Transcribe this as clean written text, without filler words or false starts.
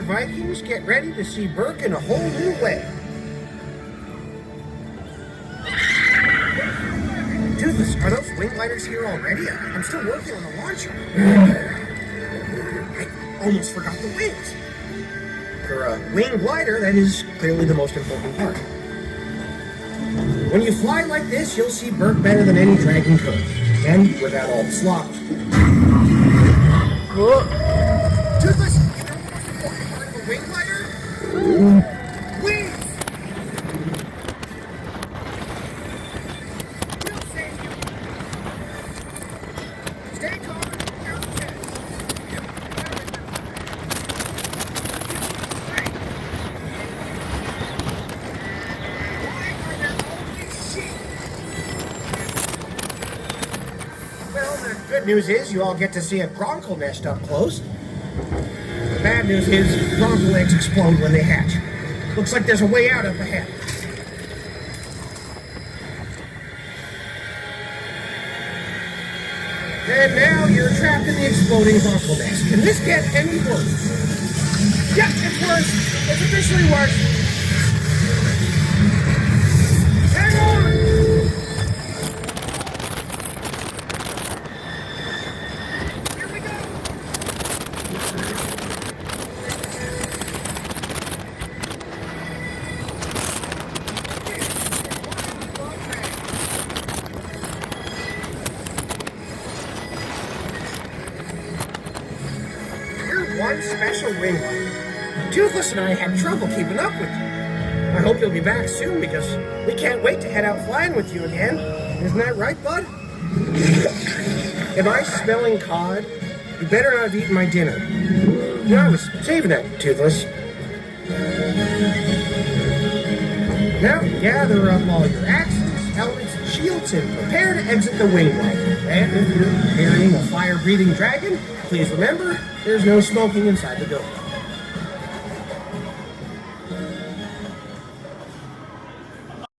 Vikings, get ready to see Burke in a whole new way. Toothless, are those wing gliders here already? I'm still working on the launcher. I almost forgot the wings. For a wing glider, that is clearly the most important part. When you fly like this, you'll see Burke better than any dragon could. And without all the slop. Toothless, you know the most important part of a wing glider? Wings! We'll save you. Stay calm and count the chest. Well, the good news is you all get to see a bronco nest up close. The bad news is bronco eggs explode when they hatch. Looks like there's a way out up ahead. And now you're trapped in the exploding bronco nest. Can this get any worse? Yep, it's worse. It's officially worse. Hang on! Here we go! You're one special wing glider. Toothless and I had trouble keeping up with you. I hope you'll be back soon because we can't wait to head out flying with you again. Isn't that right, bud? Am I smelling cod? You better not have eaten my dinner. No, I was saving that, Toothless. Now, gather up all your axes, helmets, and shields, and prepare to exit the wing glider. And if you're carrying a fire-breathing dragon, please remember, there's no smoking inside the building.